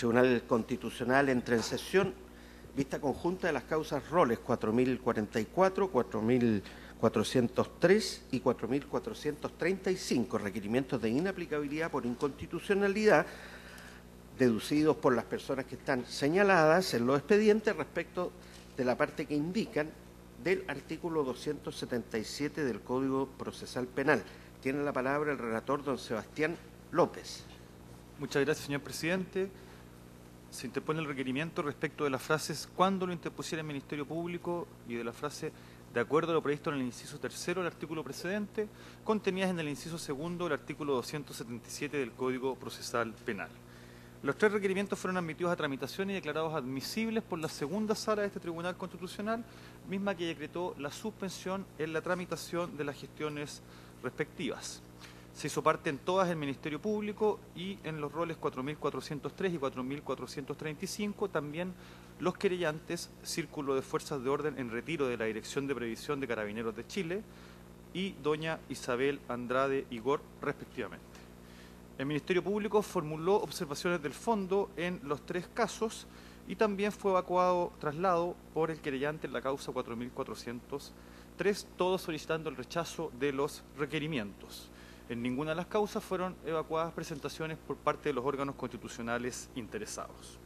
Tribunal Constitucional entra en sesión vista conjunta de las causas roles 4.044, 4.403 y 4.435, requerimientos de inaplicabilidad por inconstitucionalidad deducidos por las personas que están señaladas en los expedientes respecto de la parte que indican del artículo 277 del Código Procesal Penal. Tiene la palabra el relator, don Sebastián López. Muchas gracias, señor presidente. Se interpone el requerimiento respecto de las frases «cuando lo interpusiera el Ministerio Público» y de la frase «de acuerdo a lo previsto en el inciso tercero del artículo precedente», contenidas en el inciso segundo del artículo 277 del Código Procesal Penal. Los tres requerimientos fueron admitidos a tramitación y declarados admisibles por la segunda sala de este Tribunal Constitucional, misma que decretó la suspensión en la tramitación de las gestiones respectivas. Se hizo parte en todas el Ministerio Público y en los roles 4.403 y 4.435 también los querellantes Círculo de Fuerzas de Orden en retiro de la Dirección de Previsión de Carabineros de Chile y doña Isabel Andrade Igor, respectivamente. El Ministerio Público formuló observaciones del fondo en los tres casos y también fue evacuado traslado por el querellante en la causa 4.403, todos solicitando el rechazo de los requerimientos. En ninguna de las causas fueron evacuadas presentaciones por parte de los órganos constitucionales interesados.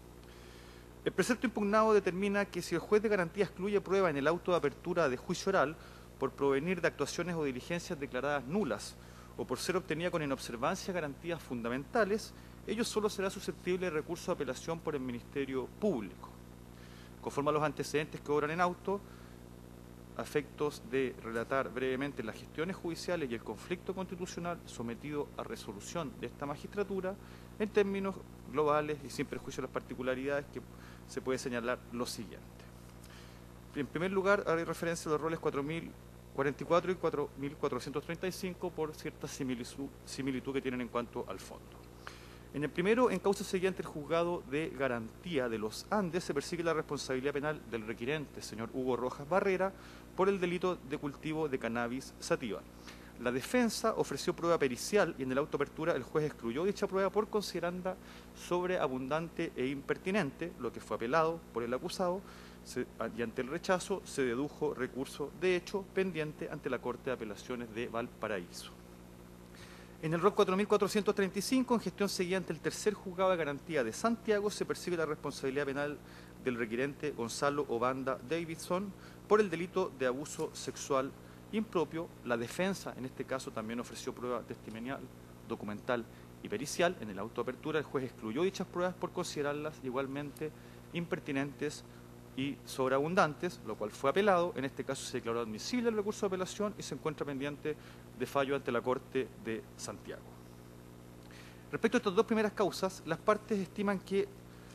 El precepto impugnado determina que si el juez de garantía excluye prueba en el auto de apertura de juicio oral por provenir de actuaciones o diligencias declaradas nulas o por ser obtenida con inobservancia de garantías fundamentales, ello solo será susceptible de recurso de apelación por el Ministerio Público. Conforme a los antecedentes que obran en auto, a efectos de relatar brevemente las gestiones judiciales y el conflicto constitucional sometido a resolución de esta magistratura, en términos globales y sin perjuicio de las particularidades, que se puede señalar lo siguiente. En primer lugar, haré referencia a los roles 4.044 y 4.435 por cierta similitud que tienen en cuanto al fondo. En el primero, en causa seguida ante el juzgado de garantía de los Andes, se persigue la responsabilidad penal del requirente, señor Hugo Rojas Barrera, por el delito de cultivo de cannabis sativa. La defensa ofreció prueba pericial y en el auto de apertura el juez excluyó dicha prueba por considerarla sobreabundante e impertinente, lo que fue apelado por el acusado, y ante el rechazo se dedujo recurso de hecho pendiente ante la Corte de Apelaciones de Valparaíso. En el rol 4.435, en gestión seguida ante el tercer juzgado de garantía de Santiago, se persigue la responsabilidad penal del requirente Gonzalo Obanda Davidson por el delito de abuso sexual impropio. La defensa, en este caso, también ofreció prueba testimonial, documental y pericial. En el auto de apertura, el juez excluyó dichas pruebas por considerarlas igualmente impertinentes y sobreabundantes, lo cual fue apelado. En este caso se declaró admisible el recurso de apelación y se encuentra pendiente de fallo ante la Corte de Santiago. Respecto a estas dos primeras causas, las partes estiman que,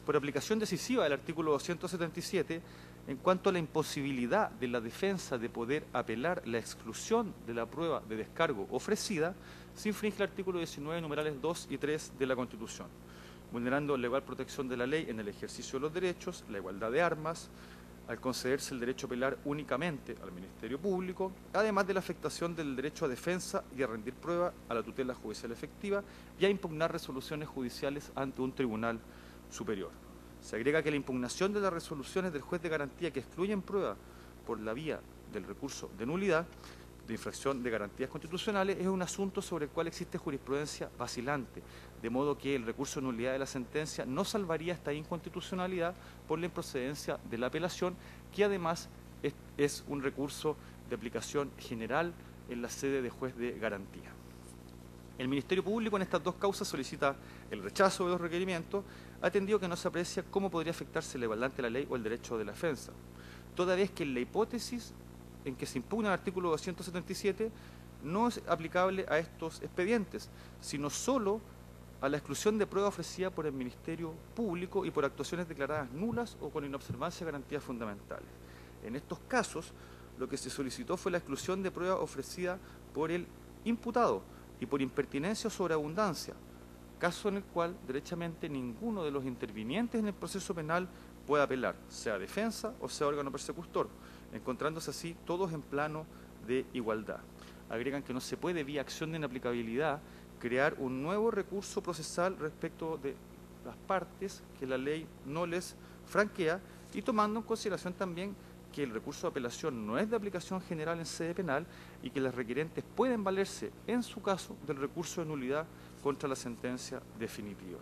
por aplicación decisiva del artículo 277, en cuanto a la imposibilidad de la defensa de poder apelar la exclusión de la prueba de descargo ofrecida, se infringe el artículo 19, numerales 2 y 3 de la Constitución, vulnerando la igual protección de la ley en el ejercicio de los derechos, la igualdad de armas, al concederse el derecho a apelar únicamente al Ministerio Público, además de la afectación del derecho a defensa y a rendir prueba, a la tutela judicial efectiva y a impugnar resoluciones judiciales ante un tribunal superior. Se agrega que la impugnación de las resoluciones del juez de garantía que excluyen prueba por la vía del recurso de nulidad, de infracción de garantías constitucionales, es un asunto sobre el cual existe jurisprudencia vacilante, de modo que el recurso de nulidad de la sentencia no salvaría esta inconstitucionalidad por la improcedencia de la apelación, que además es un recurso de aplicación general en la sede de juez de garantía. El Ministerio Público en estas dos causas solicita el rechazo de los requerimientos, atendido que no se aprecia cómo podría afectarse la igualdad ante la ley o el derecho de la defensa, toda vez que en la hipótesis en que se impugna el artículo 277 no es aplicable a estos expedientes, sino solo a la exclusión de prueba ofrecida por el Ministerio Público y por actuaciones declaradas nulas o con inobservancia de garantías fundamentales. En estos casos, lo que se solicitó fue la exclusión de prueba ofrecida por el imputado y por impertinencia o sobreabundancia, caso en el cual, derechamente, ninguno de los intervinientes en el proceso penal puede apelar, sea defensa o sea órgano persecutor, encontrándose así todos en plano de igualdad. Agregan que no se puede, vía acción de inaplicabilidad, crear un nuevo recurso procesal respecto de las partes que la ley no les franquea, y tomando en consideración también que el recurso de apelación no es de aplicación general en sede penal y que las requerentes pueden valerse, en su caso, del recurso de nulidad contra la sentencia definitiva.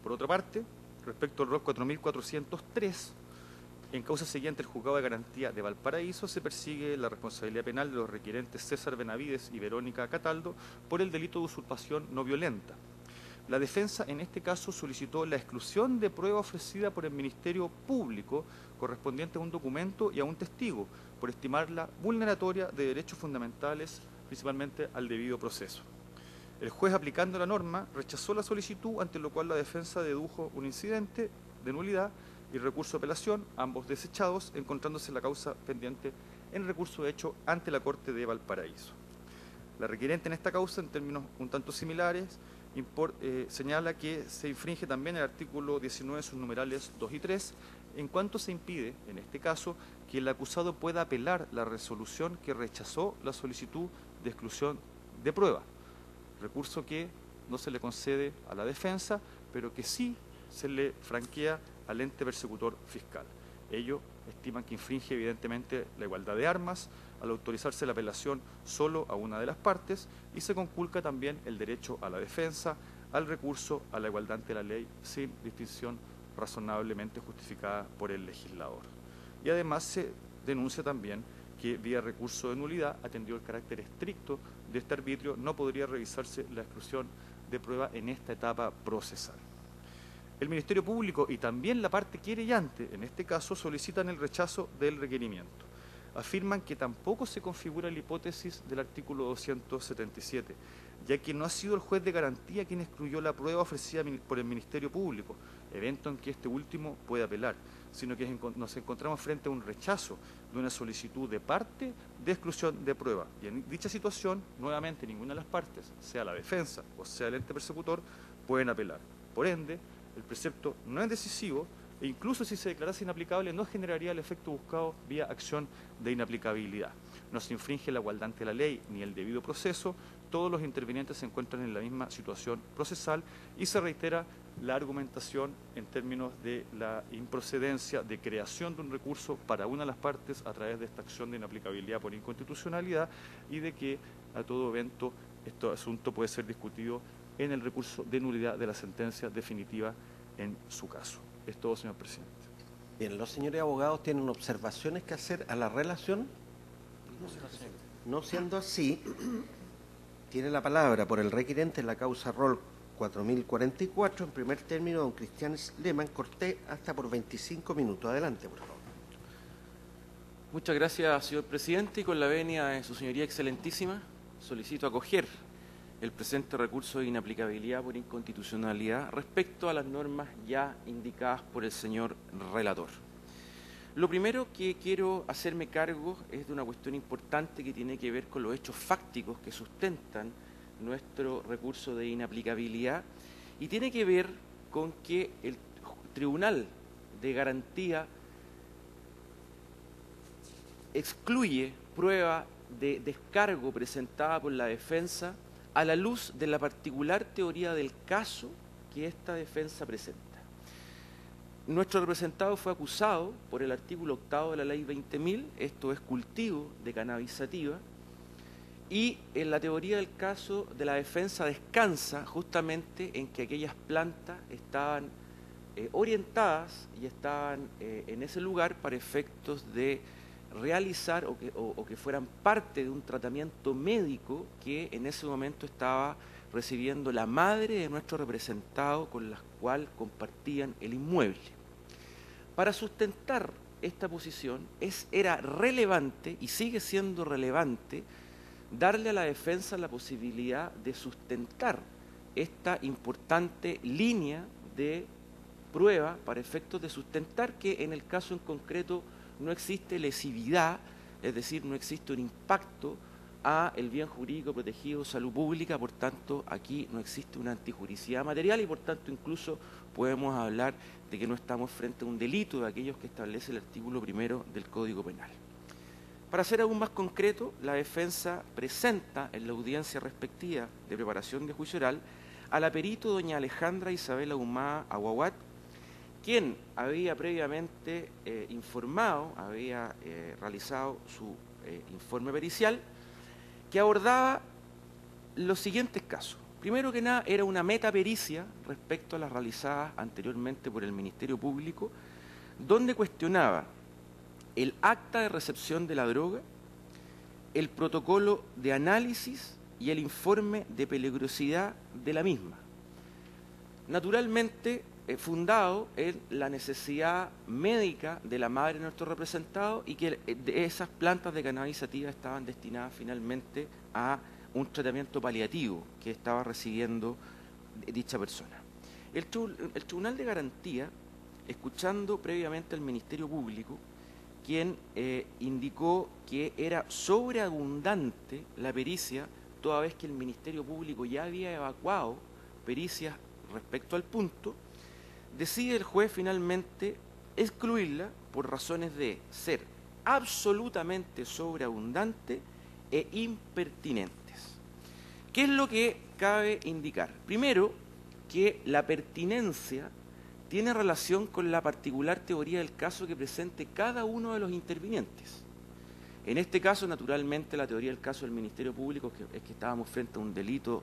Por otra parte, respecto al ROS 4403, en causa siguiente el Juzgado de Garantía de Valparaíso se persigue la responsabilidad penal de los requerentes César Benavides y Verónica Cataldo por el delito de usurpación no violenta. La defensa en este caso solicitó la exclusión de prueba ofrecida por el Ministerio Público correspondiente a un documento y a un testigo, por estimarla vulneratoria de derechos fundamentales, principalmente al debido proceso. El juez, aplicando la norma, rechazó la solicitud, ante lo cual la defensa dedujo un incidente de nulidad y recurso de apelación, ambos desechados, encontrándose la causa pendiente en recurso hecho ante la Corte de Valparaíso. La requerente en esta causa, en términos un tanto similares, señala que se infringe también el artículo 19, sus numerales 2 y 3, en cuanto se impide, en este caso, que el acusado pueda apelar la resolución que rechazó la solicitud de exclusión de prueba, recurso que no se le concede a la defensa, pero que sí se le franquea al ente persecutor fiscal. Ello estiman que infringe evidentemente la igualdad de armas al autorizarse la apelación solo a una de las partes, y se conculca también el derecho a la defensa, al recurso, a la igualdad ante la ley sin distinción razonablemente justificada por el legislador. Y además se denuncia también que vía recurso de nulidad, atendido el carácter estricto de este arbitrio, no podría revisarse la exclusión de prueba en esta etapa procesal. El Ministerio Público y también la parte querellante, en este caso, solicitan el rechazo del requerimiento. Afirman que tampoco se configura la hipótesis del artículo 277, ya que no ha sido el juez de garantía quien excluyó la prueba ofrecida por el Ministerio Público, evento en que este último puede apelar, sino que nos encontramos frente a un rechazo de una solicitud de parte de exclusión de prueba. Y en dicha situación, nuevamente, ninguna de las partes, sea la defensa o sea el ente persecutor, pueden apelar. Por ende, el precepto no es decisivo, e incluso si se declarase inaplicable no generaría el efecto buscado vía acción de inaplicabilidad. No se infringe la igualdad ante la ley ni el debido proceso, todos los intervinientes se encuentran en la misma situación procesal, y se reitera la argumentación en términos de la improcedencia de creación de un recurso para una de las partes a través de esta acción de inaplicabilidad por inconstitucionalidad, y de que a todo evento este asunto puede ser discutido en el recurso de nulidad de la sentencia definitiva en su caso. Es todo, señor presidente. Bien, los señores abogados tienen observaciones que hacer a la relación. No siendo así, tiene la palabra por el requerente en la causa ROL 4044, en primer término, don Cristian Lehmann Cortés, hasta por 25 minutos. Adelante, por favor. Muchas gracias, señor presidente, y con la venia de su señoría excelentísima, solicito acoger el presente recurso de inaplicabilidad por inconstitucionalidad respecto a las normas ya indicadas por el señor relator. Lo primero que quiero hacerme cargo es de una cuestión importante que tiene que ver con los hechos fácticos que sustentan nuestro recurso de inaplicabilidad, y tiene que ver con que el Tribunal de Garantía excluye prueba de descargo presentada por la defensa a la luz de la particular teoría del caso que esta defensa presenta. Nuestro representado fue acusado por el artículo 8 de la ley 20.000, esto es cultivo de cannabis sativa, y en la teoría del caso de la defensa descansa justamente en que aquellas plantas estaban orientadas y estaban en ese lugar para efectos de realizar o que fueran parte de un tratamiento médico que en ese momento estaba recibiendo la madre de nuestro representado, con la cual compartían el inmueble. Para sustentar esta posición era relevante, y sigue siendo relevante, darle a la defensa la posibilidad de sustentar esta importante línea de prueba para efectos de sustentar que en el caso en concreto no existe lesividad, es decir, no existe un impacto a el bien jurídico protegido, salud pública. Por tanto, aquí no existe una antijuricidad material, y por tanto incluso podemos hablar de que no estamos frente a un delito de aquellos que establece el artículo 1 del Código Penal. Para ser aún más concreto, la defensa presenta en la audiencia respectiva de preparación de juicio oral a la perito doña Alejandra Isabela Humá Aguaguat, quien había previamente informado, había realizado su informe pericial, que abordaba los siguientes casos. Primero que nada, era una metapericia respecto a las realizadas anteriormente por el Ministerio Público, donde cuestionaba el acta de recepción de la droga, el protocolo de análisis y el informe de peligrosidad de la misma. Naturalmente, fundado en la necesidad médica de la madre de nuestro representado y que esas plantas de cannabis sativa estaban destinadas finalmente a un tratamiento paliativo que estaba recibiendo dicha persona. El Tribunal de Garantía, escuchando previamente al Ministerio Público, quien indicó que era sobreabundante la pericia, toda vez que el Ministerio Público ya había evacuado pericias respecto al punto, decide el juez finalmente excluirla por razones de ser absolutamente sobreabundante e impertinentes. ¿Qué es lo que cabe indicar? Primero, que la pertinencia tiene relación con la particular teoría del caso que presente cada uno de los intervinientes. En este caso, naturalmente, la teoría del caso del Ministerio Público es que estábamos frente a un delito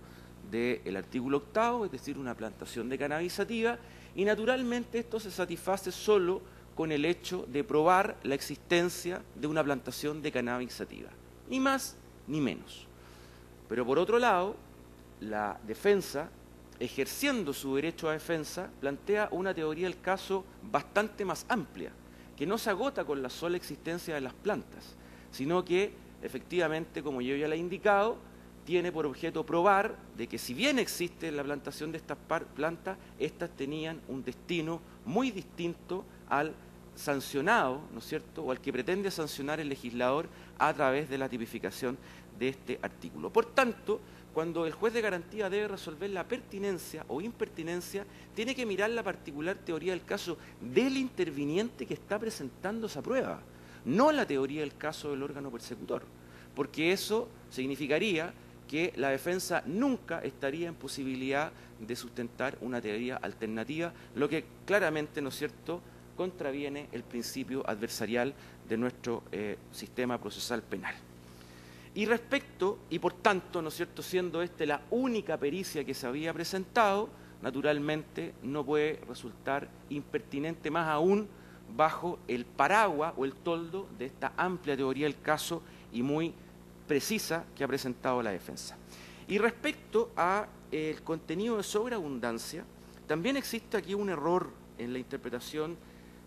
del artículo 8º, es decir, una plantación de cannabis sativa, y naturalmente esto se satisface solo con el hecho de probar la existencia de una plantación de cannabis sativa, ni más ni menos. Pero por otro lado, la defensa, ejerciendo su derecho a defensa, plantea una teoría del caso bastante más amplia, que no se agota con la sola existencia de las plantas, sino que, efectivamente, como yo ya le he indicado, tiene por objeto probar de que si bien existe la plantación de estas plantas, estas tenían un destino muy distinto al sancionado, ¿no es cierto?, o al que pretende sancionar el legislador a través de la tipificación de este artículo. Por tanto, cuando el juez de garantía debe resolver la pertinencia o impertinencia, tiene que mirar la particular teoría del caso del interviniente que está presentando esa prueba, no la teoría del caso del órgano persecutor, porque eso significaría que la defensa nunca estaría en posibilidad de sustentar una teoría alternativa, lo que claramente, ¿no es cierto?, contraviene el principio adversarial de nuestro sistema procesal penal. Y respecto, y por tanto, ¿no es cierto?, siendo esta la única pericia que se había presentado, naturalmente no puede resultar impertinente, más aún bajo el paraguas o el toldo de esta amplia teoría del caso y muy precisa que ha presentado la defensa. Y respecto a el contenido de sobreabundancia, también existe aquí un error en la interpretación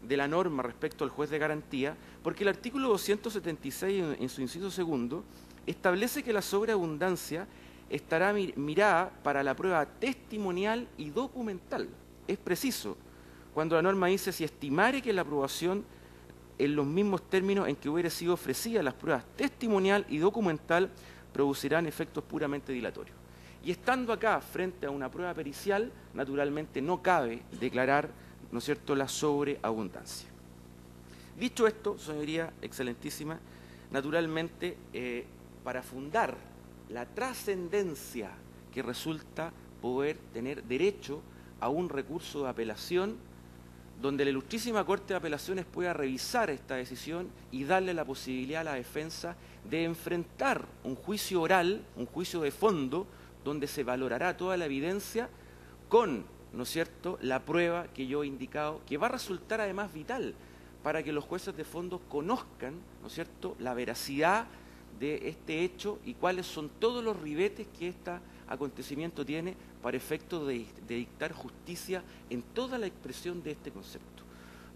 de la norma respecto al juez de garantía, porque el artículo 276 en su inciso segundo establece que la sobreabundancia estará mirada para la prueba testimonial y documental. Es preciso, cuando la norma dice si estimare que la aprobación en los mismos términos en que hubiera sido ofrecida las pruebas testimonial y documental producirán efectos puramente dilatorios. Y estando acá frente a una prueba pericial, naturalmente no cabe declarar, ¿no es cierto?, la sobreabundancia. Dicho esto, señoría excelentísima, naturalmente para fundar la trascendencia que resulta poder tener derecho a un recurso de apelación donde la Ilustrísima Corte de Apelaciones pueda revisar esta decisión y darle la posibilidad a la defensa de enfrentar un juicio oral, un juicio de fondo, donde se valorará toda la evidencia con, ¿no es cierto?, la prueba que yo he indicado, que va a resultar además vital para que los jueces de fondo conozcan, ¿no es cierto?, la veracidad de este hecho y cuáles son todos los ribetes que este acontecimiento tiene para efecto de dictar justicia en toda la expresión de este concepto.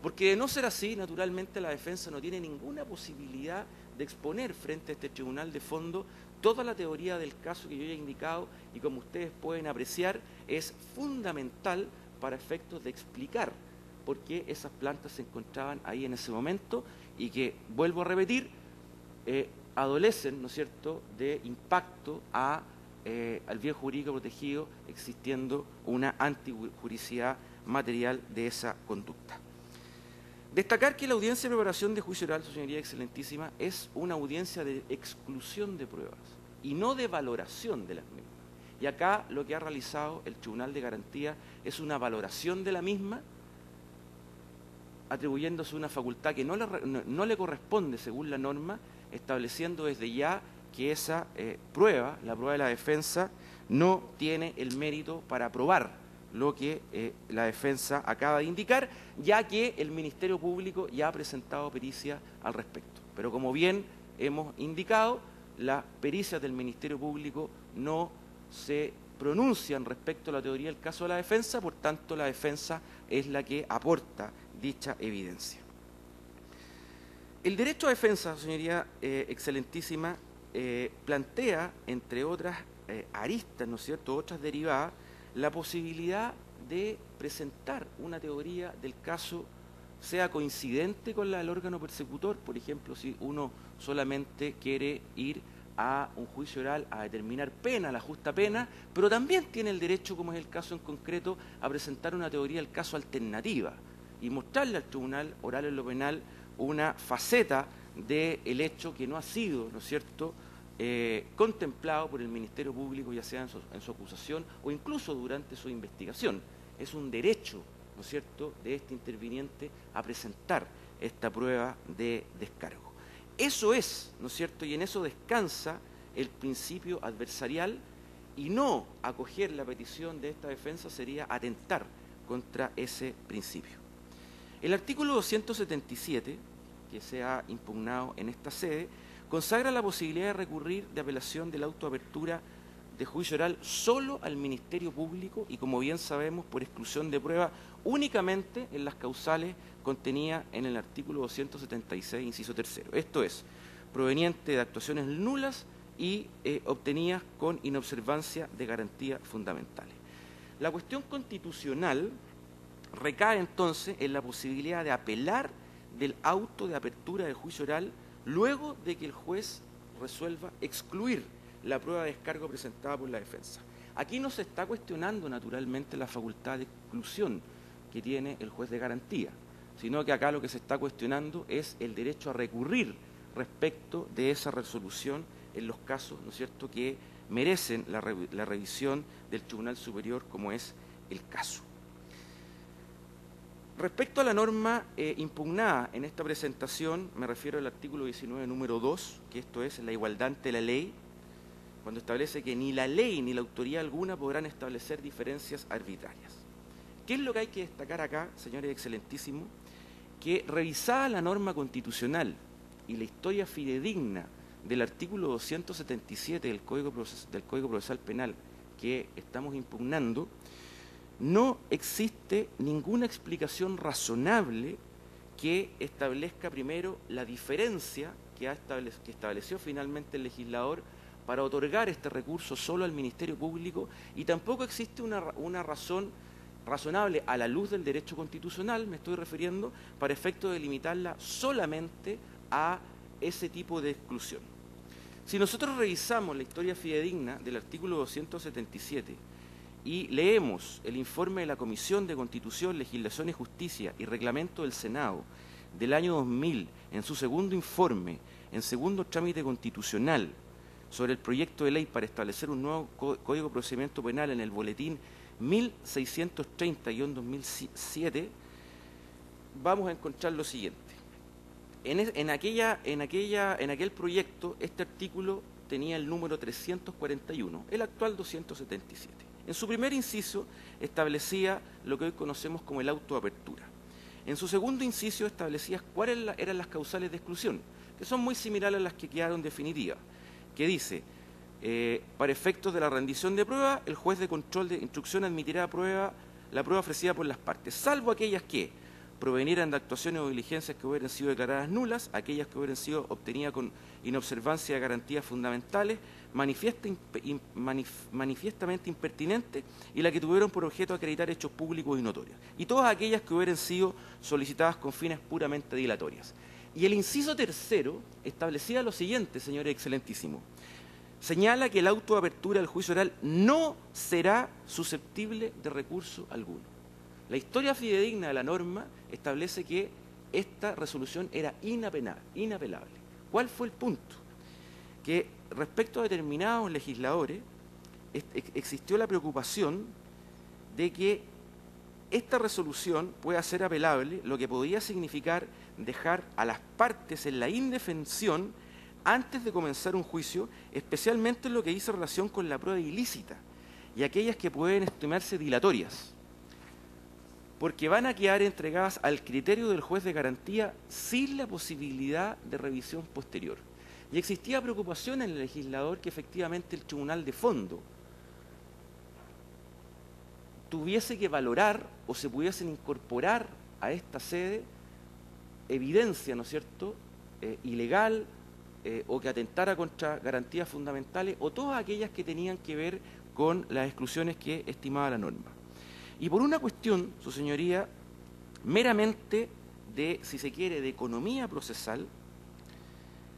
Porque de no ser así, naturalmente la defensa no tiene ninguna posibilidad de exponer frente a este tribunal de fondo toda la teoría del caso que yo ya he indicado y, como ustedes pueden apreciar, es fundamental para efectos de explicar por qué esas plantas se encontraban ahí en ese momento y que, vuelvo a repetir, adolecen, ¿no es cierto?, de impacto al bien jurídico protegido, existiendo una antijuricidad material de esa conducta. Destacar que la audiencia de preparación de juicio oral, su señoría excelentísima, es una audiencia de exclusión de pruebas y no de valoración de las mismas. Y acá lo que ha realizado el Tribunal de Garantía es una valoración de la misma, atribuyéndose una facultad que no le corresponde según la norma, estableciendo desde ya que esa prueba, la prueba de la defensa, no tiene el mérito para probar lo que la defensa acaba de indicar, ya que el Ministerio Público ya ha presentado pericia al respecto. Pero como bien hemos indicado, las pericias del Ministerio Público no se pronuncian respecto a la teoría del caso de la defensa, por tanto la defensa es la que aporta dicha evidencia. El derecho a defensa, señoría excelentísima, plantea, entre otras aristas, ¿no es cierto?, otras derivadas, la posibilidad de presentar una teoría del caso sea coincidente con la del órgano persecutor. Por ejemplo, si uno solamente quiere ir a un juicio oral a determinar pena, la justa pena, pero también tiene el derecho, como es el caso en concreto, a presentar una teoría del caso alternativa y mostrarle al tribunal oral en lo penal una faceta del hecho que no ha sido, ¿no es cierto?, contemplado por el Ministerio Público, ya sea en su acusación o incluso durante su investigación. Es un derecho, ¿no es cierto?, de este interviniente a presentar esta prueba de descargo. Eso es, ¿no es cierto?, y en eso descansa el principio adversarial, y no acoger la petición de esta defensa sería atentar contra ese principio. El artículo 277, que se ha impugnado en esta sede, consagra la posibilidad de recurrir de apelación de la autoapertura de juicio oral solo al Ministerio Público y, como bien sabemos, por exclusión de prueba únicamente en las causales contenidas en el artículo 276, inciso tercero. Esto es, proveniente de actuaciones nulas y obtenidas con inobservancia de garantías fundamentales. La cuestión constitucional recae entonces en la posibilidad de apelar del auto de apertura de juicio oral luego de que el juez resuelva excluir la prueba de descargo presentada por la defensa. Aquí no se está cuestionando naturalmente la facultad de exclusión que tiene el juez de garantía, sino que acá lo que se está cuestionando es el derecho a recurrir respecto de esa resolución en los casos, ¿no es cierto?, que merecen la revisión del Tribunal Superior, como es el caso. Respecto a la norma impugnada en esta presentación, me refiero al artículo 19, número 2, que esto es la igualdad ante la ley, cuando establece que ni la ley ni la autoridad alguna podrán establecer diferencias arbitrarias. ¿Qué es lo que hay que destacar acá, señores excelentísimos? Que revisada la norma constitucional y la historia fidedigna del artículo 277 del Código Procesal Penal que estamos impugnando, no existe ninguna explicación razonable que establezca primero la diferencia que estableció finalmente el legislador para otorgar este recurso solo al Ministerio Público, y tampoco existe una razón razonable a la luz del derecho constitucional, me estoy refiriendo, para efecto de limitarla solamente a ese tipo de exclusión. Si nosotros revisamos la historia fidedigna del artículo 277 y leemos el informe de la Comisión de Constitución, Legislación y Justicia y Reglamento del Senado del año 2000, en su segundo informe, en segundo trámite constitucional, sobre el proyecto de ley para establecer un nuevo Código de Procedimiento Penal en el boletín 1630-2007, vamos a encontrar lo siguiente. En aquel proyecto, este artículo tenía el número 341, el actual 277. En su primer inciso establecía lo que hoy conocemos como el auto de apertura. En su segundo inciso establecía cuáles eran las causales de exclusión, que son muy similares a las que quedaron definitivas, que dice, para efectos de la rendición de prueba, el juez de control de instrucción admitirá la prueba ofrecida por las partes, salvo aquellas que provenieran de actuaciones o diligencias que hubieran sido declaradas nulas, aquellas que hubieran sido obtenidas con inobservancia de garantías fundamentales, manifiestamente impertinentes, y las que tuvieron por objeto acreditar hechos públicos y notorios, y todas aquellas que hubieran sido solicitadas con fines puramente dilatorias. Y el inciso tercero establecía lo siguiente, señores excelentísimos. Señala que el auto de apertura del juicio oral no será susceptible de recurso alguno. La historia fidedigna de la norma establece que esta resolución era inapelable. ¿Cuál fue el punto? Que respecto a determinados legisladores, existió la preocupación de que esta resolución pueda ser apelable, lo que podría significar dejar a las partes en la indefensión antes de comenzar un juicio, especialmente en lo que dice relación con la prueba ilícita y aquellas que pueden estimarse dilatorias, porque van a quedar entregadas al criterio del juez de garantía sin la posibilidad de revisión posterior. Y existía preocupación en el legislador que efectivamente el tribunal de fondo tuviese que valorar o se pudiesen incorporar a esta sede evidencia, ¿no es cierto?, ilegal o que atentara contra garantías fundamentales o todas aquellas que tenían que ver con las exclusiones que estimaba la norma. Y por una cuestión, su señoría, meramente de, si se quiere, de economía procesal,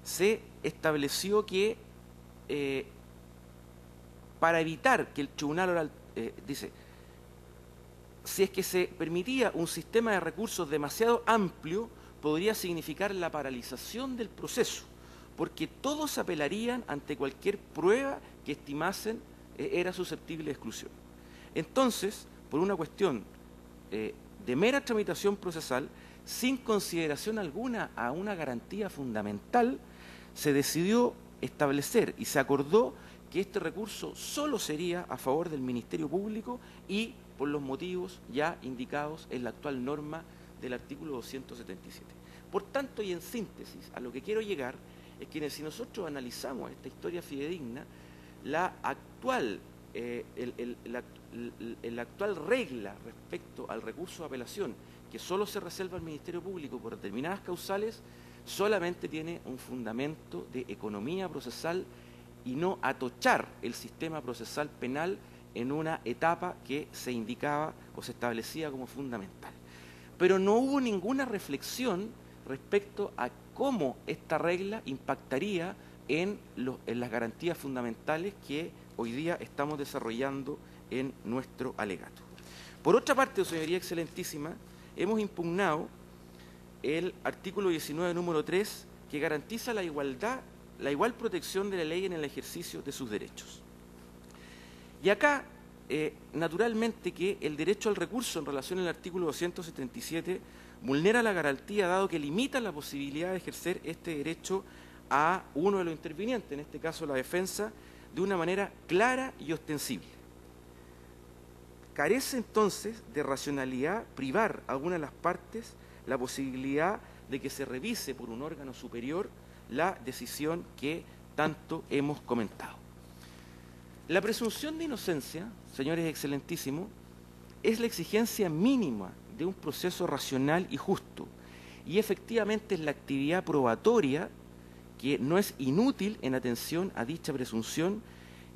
se estableció que para evitar que el tribunal oral, dice, si es que se permitía un sistema de recursos demasiado amplio, podría significar la paralización del proceso, porque todos apelarían ante cualquier prueba que estimasen era susceptible de exclusión. Entonces, por una cuestión de mera tramitación procesal, sin consideración alguna a una garantía fundamental, se decidió establecer y se acordó que este recurso solo sería a favor del Ministerio Público y por los motivos ya indicados en la actual norma del artículo 277. Por tanto, y en síntesis, a lo que quiero llegar es que si nosotros analizamos esta historia fidedigna, la actual regla respecto al recurso de apelación, que solo se reserva al Ministerio Público por determinadas causales, solamente tiene un fundamento de economía procesal y no atochar el sistema procesal penal en una etapa que se indicaba o se establecía como fundamental. Pero no hubo ninguna reflexión respecto a cómo esta regla impactaría en las garantías fundamentales que hoy día estamos desarrollando en nuestro alegato. Por otra parte, señoría excelentísima, hemos impugnado el artículo 19, número 3, que garantiza la igual protección de la ley en el ejercicio de sus derechos. Y acá, naturalmente que el derecho al recurso en relación al artículo 277 vulnera la garantía, dado que limita la posibilidad de ejercer este derecho a uno de los intervinientes, en este caso la defensa, de una manera clara y ostensible. Carece entonces de racionalidad privar a alguna de las partes la posibilidad de que se revise por un órgano superior la decisión que tanto hemos comentado. La presunción de inocencia, señores excelentísimos, es la exigencia mínima de un proceso racional y justo, y efectivamente es la actividad probatoria que no es inútil en atención a dicha presunción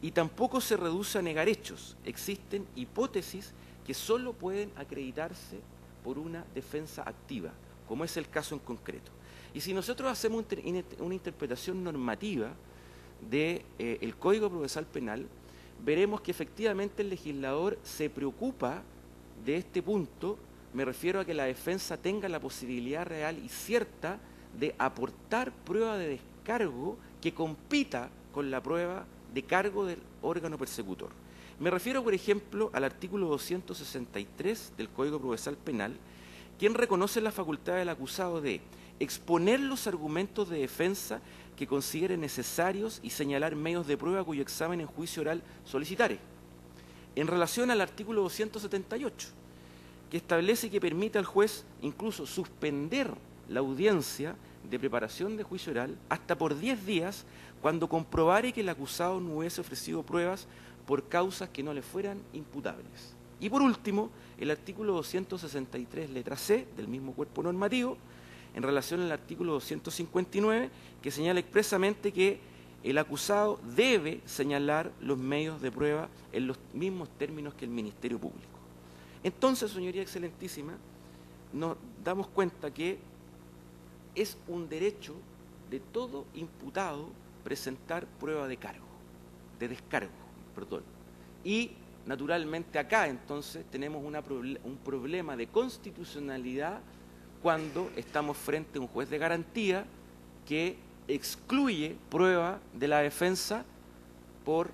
y tampoco se reduce a negar hechos. Existen hipótesis que solo pueden acreditarse por una defensa activa, como es el caso en concreto. Y si nosotros hacemos una interpretación normativa del Código Procesal Penal, veremos que efectivamente el legislador se preocupa de este punto. Me refiero a que la defensa tenga la posibilidad real y cierta de aportar prueba de descargo que compita con la prueba de cargo del órgano persecutor. Me refiero, por ejemplo, al artículo 263 del Código Procesal Penal, quien reconoce la facultad del acusado de exponer los argumentos de defensa que considere necesarios y señalar medios de prueba cuyo examen en juicio oral solicitare. En relación al artículo 278, que establece que permite al juez incluso suspender la audiencia de preparación de juicio oral hasta por 10 días cuando comprobare que el acusado no hubiese ofrecido pruebas por causas que no le fueran imputables. Y por último, el artículo 263, letra C, del mismo cuerpo normativo, en relación al artículo 259, que señala expresamente que el acusado debe señalar los medios de prueba en los mismos términos que el Ministerio Público. Entonces, señoría excelentísima, nos damos cuenta que es un derecho de todo imputado presentar prueba de descargo. Y, naturalmente, acá entonces tenemos un problema de constitucionalidad cuando estamos frente a un juez de garantía que excluye prueba de la defensa por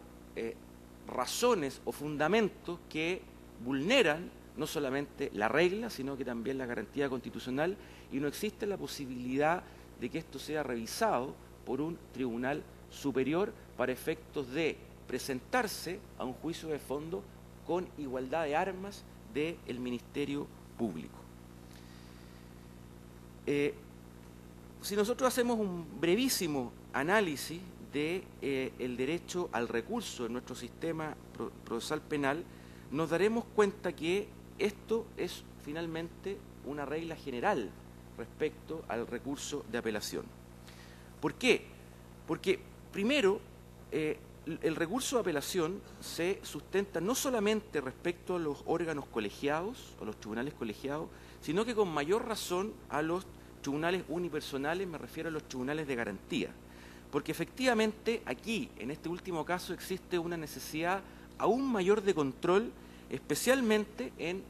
razones o fundamentos que vulneran no solamente la regla, sino que también la garantía constitucional, y no existe la posibilidad de que esto sea revisado por un tribunal superior para efectos de presentarse a un juicio de fondo con igualdad de armas del Ministerio Público. Si nosotros hacemos un brevísimo análisis del derecho al recurso en nuestro sistema procesal penal, nos daremos cuenta que esto es finalmente una regla general respecto al recurso de apelación. ¿Por qué? Porque primero, el recurso de apelación se sustenta no solamente respecto a los órganos colegiados, a los tribunales colegiados, sino que con mayor razón a los tribunales unipersonales, me refiero a los tribunales de garantía. Porque efectivamente aquí, en este último caso, existe una necesidad aún mayor de control, especialmente en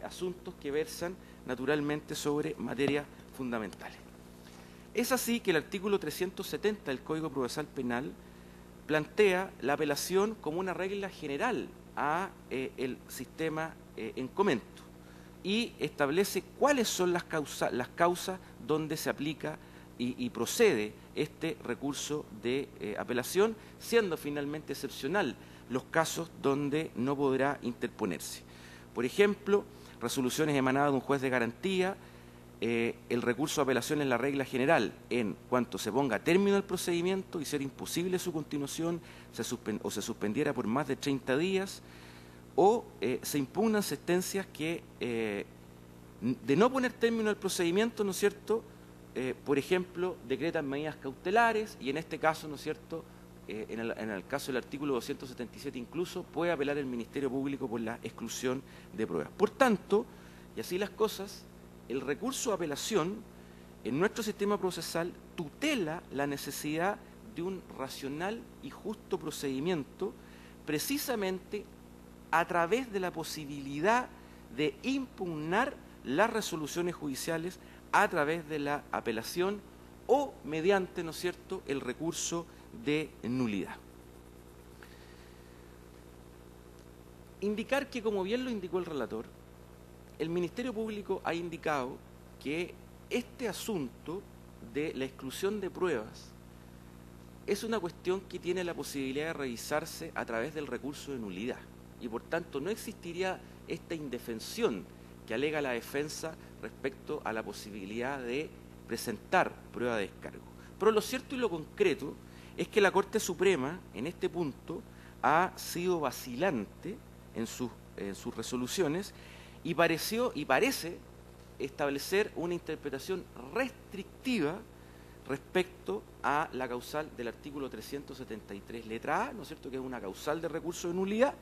asuntos que versan naturalmente sobre materias fundamentales. Es así que el artículo 370 del Código Procesal Penal plantea la apelación como una regla general a el sistema en comento y establece cuáles son las causas donde se aplica y procede este recurso de apelación, siendo finalmente excepcional los casos donde no podrá interponerse. Por ejemplo, resoluciones emanadas de un juez de garantía, el recurso de apelación es la regla general en cuanto se ponga término al procedimiento y ser imposible su continuación o se suspendiera por más de 30 días, o se impugnan sentencias que, de no poner término al procedimiento, ¿no es cierto?, por ejemplo, decretan medidas cautelares y en este caso, ¿no es cierto?, en el caso del artículo 277 incluso, puede apelar el Ministerio Público por la exclusión de pruebas. Por tanto, y así las cosas, el recurso de apelación en nuestro sistema procesal tutela la necesidad de un racional y justo procedimiento precisamente a través de la posibilidad de impugnar las resoluciones judiciales a través de la apelación o mediante, ¿no es cierto?, el recurso de nulidad. Indicar que, como bien lo indicó el relator, el Ministerio Público ha indicado que este asunto de la exclusión de pruebas es una cuestión que tiene la posibilidad de revisarse a través del recurso de nulidad y por tanto no existiría esta indefensión que alega la defensa respecto a la posibilidad de presentar prueba de descargo. Pero lo cierto y lo concreto es que la Corte Suprema en este punto ha sido vacilante en sus resoluciones y parece establecer una interpretación restrictiva respecto a la causal del artículo 373, letra A, ¿no es cierto?, que es una causal de recurso de nulidad,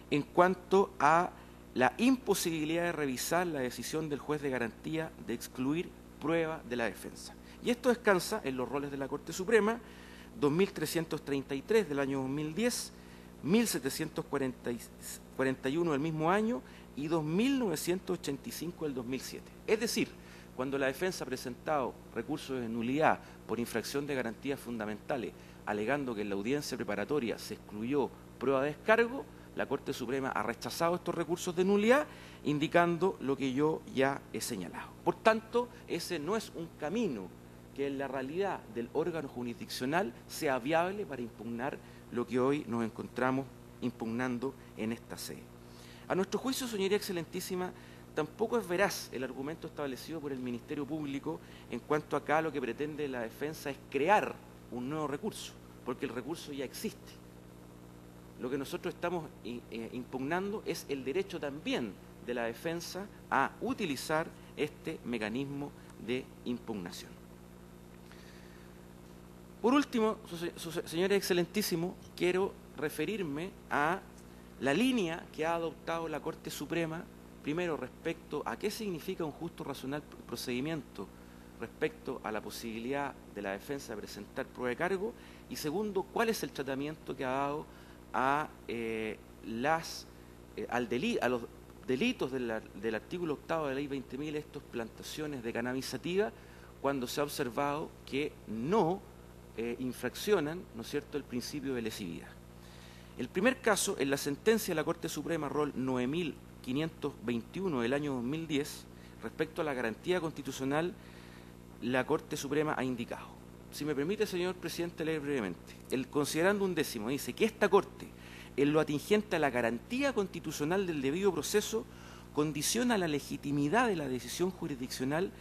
en cuanto a la imposibilidad de revisar la decisión del juez de garantía de excluir prueba de la defensa. Y esto descansa en los roles de la Corte Suprema, 2333 del año 2010, 1741 del mismo año y 2985 del 2007. Es decir, cuando la defensa ha presentado recursos de nulidad por infracción de garantías fundamentales, alegando que en la audiencia preparatoria se excluyó prueba de descargo, la Corte Suprema ha rechazado estos recursos de nulidad, indicando lo que yo ya he señalado. Por tanto, ese no es un camino que en la realidad del órgano jurisdiccional sea viable para impugnar lo que hoy nos encontramos impugnando en esta sede. A nuestro juicio, señoría excelentísima, tampoco es veraz el argumento establecido por el Ministerio Público en cuanto acá lo que pretende la defensa es crear un nuevo recurso, porque el recurso ya existe. Lo que nosotros estamos impugnando es el derecho también de la defensa a utilizar este mecanismo de impugnación. Por último, señores excelentísimos, quiero referirme a la línea que ha adoptado la Corte Suprema, primero respecto a qué significa un justo razonable procedimiento respecto a la posibilidad de la defensa de presentar prueba de cargo, y segundo, cuál es el tratamiento que ha dado a los delitos del artículo 8 de la Ley 20.000, estas plantaciones de cannabis sativa, cuando se ha observado que no infraccionan, ¿no es cierto?, el principio de lesividad. El primer caso, en la sentencia de la Corte Suprema rol 9521 del año 2010, respecto a la garantía constitucional, la Corte Suprema ha indicado. Si me permite, señor presidente, leer brevemente. El considerando 11º dice que esta Corte, en lo atingente a la garantía constitucional del debido proceso, condiciona la legitimidad de la decisión jurisdiccional,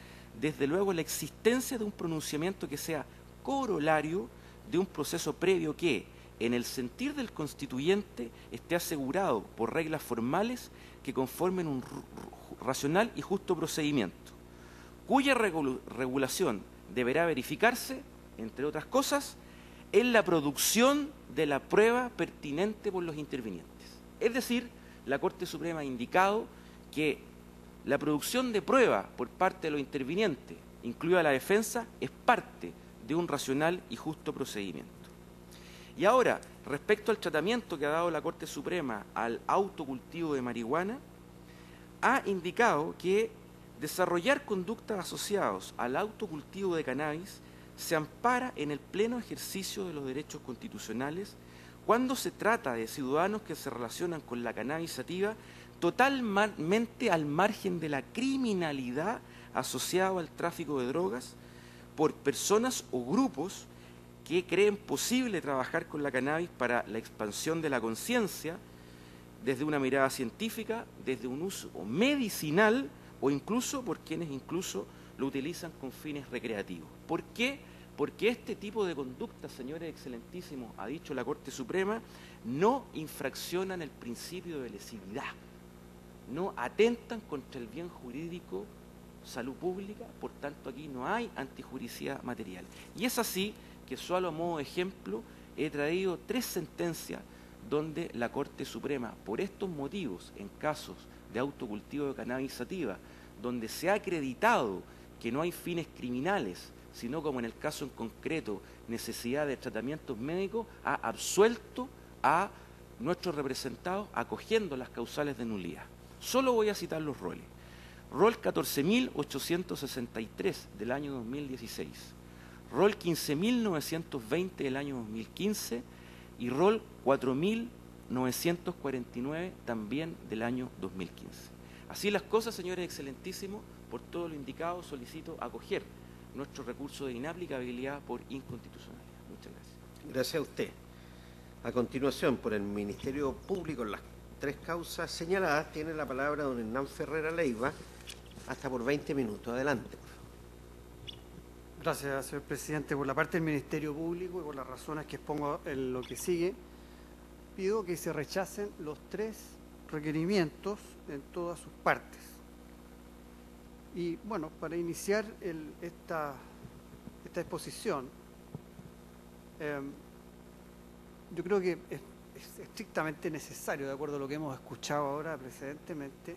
desde luego la existencia de un pronunciamiento que sea corolario de un proceso previo que, en el sentir del constituyente, esté asegurado por reglas formales que conformen un racional y justo procedimiento, cuya regulación deberá verificarse, entre otras cosas, en la producción de la prueba pertinente por los intervinientes. Es decir, la Corte Suprema ha indicado que la producción de prueba por parte de los intervinientes, incluida la defensa, es parte de un racional y justo procedimiento. Y ahora, respecto al tratamiento que ha dado la Corte Suprema al autocultivo de marihuana, ha indicado que desarrollar conductas asociadas al autocultivo de cannabis se ampara en el pleno ejercicio de los derechos constitucionales cuando se trata de ciudadanos que se relacionan con la cannabis sativa totalmente al margen de la criminalidad asociada al tráfico de drogas por personas o grupos que creen posible trabajar con la cannabis para la expansión de la conciencia desde una mirada científica, desde un uso medicinal o incluso por quienes incluso lo utilizan con fines recreativos. ¿Por qué? Porque este tipo de conductas, señores excelentísimos, ha dicho la Corte Suprema, no infraccionan el principio de lesividad, no atentan contra el bien jurídico, salud pública, por tanto aquí no hay antijuricidad material. Y es así que solo a modo de ejemplo he traído 3 sentencias donde la Corte Suprema, por estos motivos, en casos de autocultivo de cannabis sativa, donde se ha acreditado que no hay fines criminales, sino como en el caso en concreto, necesidad de tratamientos médicos, ha absuelto a nuestros representados acogiendo las causales de nulidad. Solo voy a citar los roles. Rol 14.863 del año 2016, Rol 15.920 del año 2015 y Rol 4.949 también del año 2015. Así las cosas, señores excelentísimos, por todo lo indicado solicito acoger nuestro recurso de inaplicabilidad por inconstitucionalidad. Muchas gracias. Gracias a usted. A continuación, por el Ministerio Público, en las 3 causas señaladas, tiene la palabra don Hernán Ferrera Leiva, hasta por 20 minutos. Adelante. Gracias, señor presidente. Por la parte del Ministerio Público y por las razones que expongo en lo que sigue, pido que se rechacen los 3 requerimientos en todas sus partes. Y bueno, para iniciar esta exposición, yo creo que es estrictamente necesario, de acuerdo a lo que hemos escuchado ahora precedentemente,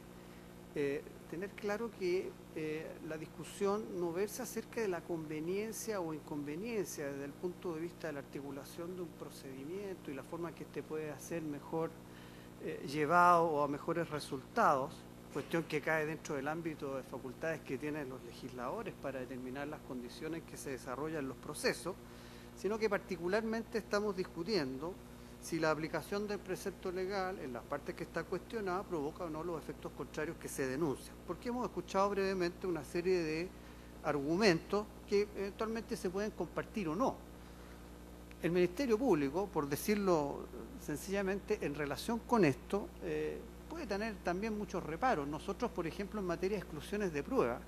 tener claro que la discusión no versa acerca de la conveniencia o inconveniencia desde el punto de vista de la articulación de un procedimiento y la forma en que éste puede ser mejor llevado o a mejores resultados, cuestión que cae dentro del ámbito de facultades que tienen los legisladores para determinar las condiciones que se desarrollan los procesos, sino que particularmente estamos discutiendo si la aplicación del precepto legal en las partes que está cuestionada provoca o no los efectos contrarios que se denuncian. Porque hemos escuchado brevemente una serie de argumentos que eventualmente se pueden compartir o no. El Ministerio Público, por decirlo sencillamente, en relación con esto, puede tener también muchos reparos. Nosotros, por ejemplo, en materia de exclusiones de prueba,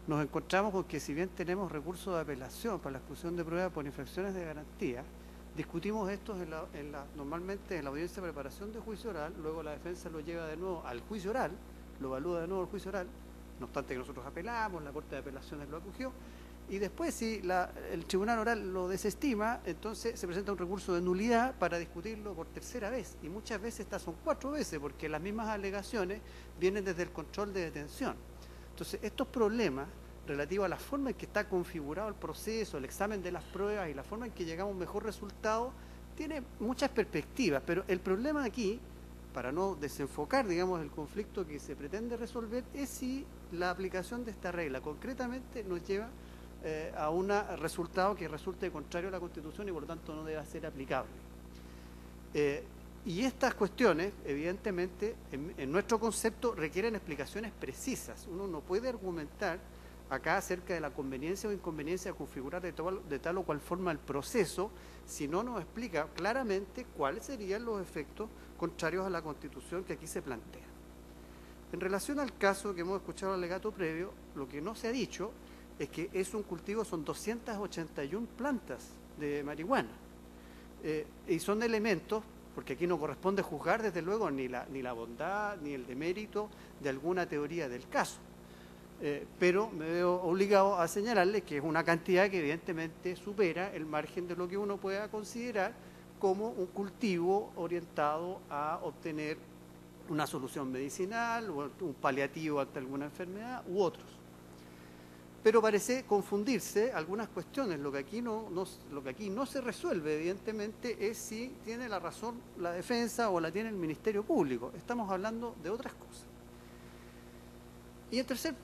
nos encontramos con que si bien tenemos recursos de apelación para la exclusión de prueba por infracciones de garantía, discutimos estos normalmente en la audiencia de preparación de juicio oral, luego la defensa lo lleva de nuevo al juicio oral, lo evalúa de nuevo al juicio oral, no obstante que nosotros apelamos, la Corte de Apelaciones lo acogió, y después si el tribunal oral lo desestima, entonces se presenta un recurso de nulidad para discutirlo por 3ª vez, y muchas veces estas son 4 veces, porque las mismas alegaciones vienen desde el control de detención. Entonces, estos problemas relativos a la forma en que está configurado el proceso, el examen de las pruebas y la forma en que llegamos a un mejor resultado, tiene muchas perspectivas, pero el problema aquí, para no desenfocar, digamos, el conflicto que se pretende resolver, es si la aplicación de esta regla concretamente nos lleva a un resultado que resulte contrario a la Constitución y por lo tanto no debe ser aplicable. Y estas cuestiones, evidentemente, en nuestro concepto, requieren explicaciones precisas. Uno no puede argumentar acá acerca de la conveniencia o inconveniencia de configurar de tal o cual forma el proceso, si no nos explica claramente cuáles serían los efectos contrarios a la Constitución que aquí se plantea. En relación al caso que hemos escuchado en el alegato previo, lo que no se ha dicho es que es un cultivo, son 281 plantas de marihuana, y son elementos, porque aquí no corresponde juzgar desde luego ni la bondad ni el demérito de alguna teoría del caso, pero me veo obligado a señalarle que es una cantidad que evidentemente supera el margen de lo que uno pueda considerar como un cultivo orientado a obtener una solución medicinal o un paliativo ante alguna enfermedad u otros. Pero parece confundirse algunas cuestiones. Lo que aquí no se resuelve, evidentemente, es si tiene la razón la defensa o la tiene el Ministerio Público. Estamos hablando de otras cosas. Y en tercer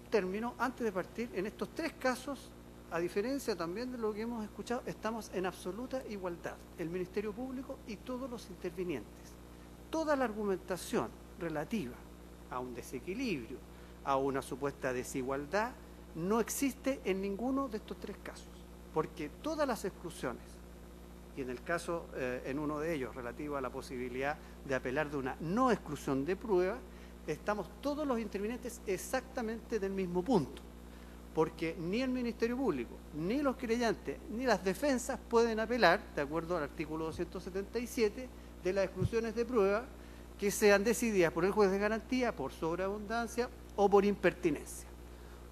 término, antes de partir, en estos tres casos, a diferencia también de lo que hemos escuchado, estamos en absoluta igualdad, el Ministerio Público y todos los intervinientes. Toda la argumentación relativa a un desequilibrio, a una supuesta desigualdad, no existe en ninguno de estos tres casos, porque todas las exclusiones, y en el caso, en uno de ellos, relativo a la posibilidad de apelar de una no exclusión de prueba, estamos todos los intervinientes exactamente del mismo punto, porque ni el Ministerio Público, ni los querellantes, ni las defensas pueden apelar, de acuerdo al artículo 277, de las exclusiones de prueba que sean decididas por el juez de garantía, por sobreabundancia o por impertinencia.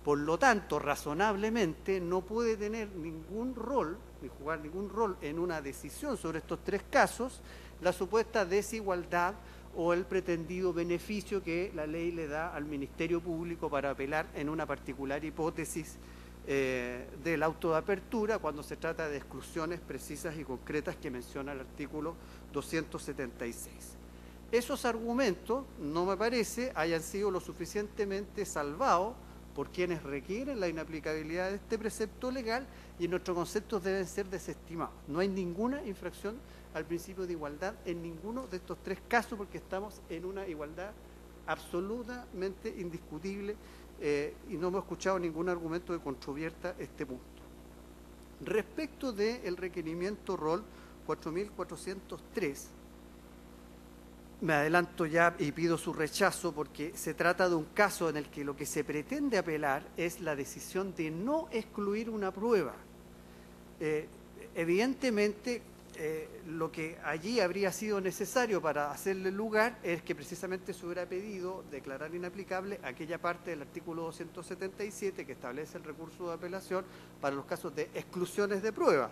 Por lo tanto, razonablemente no puede tener ningún rol, ni jugar ningún rol en una decisión sobre estos tres casos, la supuesta desigualdad o el pretendido beneficio que la ley le da al Ministerio Público para apelar en una particular hipótesis del auto de apertura cuando se trata de exclusiones precisas y concretas que menciona el artículo 276. Esos argumentos, no me parece, hayan sido lo suficientemente salvados por quienes requieren la inaplicabilidad de este precepto legal y en nuestro concepto deben ser desestimados. No hay ninguna infracción al principio de igualdad en ninguno de estos tres casos porque estamos en una igualdad absolutamente indiscutible y no hemos escuchado ningún argumento que controvierta este punto. Respecto del requerimiento ROL 4403, me adelanto ya y pido su rechazo porque se trata de un caso en el que lo que se pretende apelar es la decisión de no excluir una prueba. Evidentemente, lo que allí habría sido necesario para hacerle lugar es que precisamente se hubiera pedido declarar inaplicable aquella parte del artículo 277 que establece el recurso de apelación para los casos de exclusiones de prueba.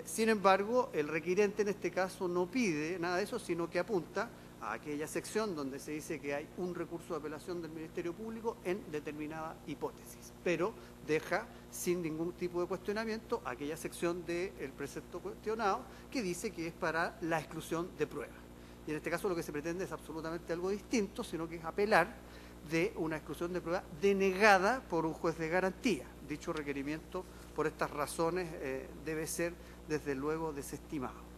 Sin embargo, el requirente en este caso no pide nada de eso, sino que apunta a aquella sección donde se dice que hay un recurso de apelación del Ministerio Público en determinada hipótesis, pero deja sin ningún tipo de cuestionamiento aquella sección del precepto cuestionado que dice que es para la exclusión de prueba. Y en este caso lo que se pretende es absolutamente algo distinto, sino que es apelar de una exclusión de prueba denegada por un juez de garantía. Dicho requerimiento, por estas razones, debe ser desde luego desestimado.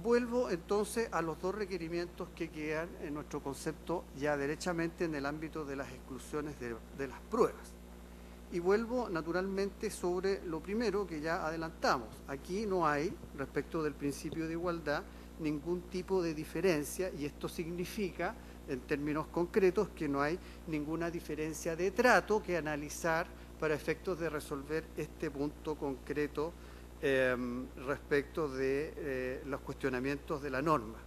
Vuelvo entonces a los dos requerimientos que quedan en nuestro concepto ya derechamente en el ámbito de las exclusiones de las pruebas. Y vuelvo naturalmente sobre lo primero que ya adelantamos. Aquí no hay, respecto del principio de igualdad, ningún tipo de diferencia y esto significa, en términos concretos, que no hay ninguna diferencia de trato que analizar para efectos de resolver este punto concreto respecto de los cuestionamientos de la norma.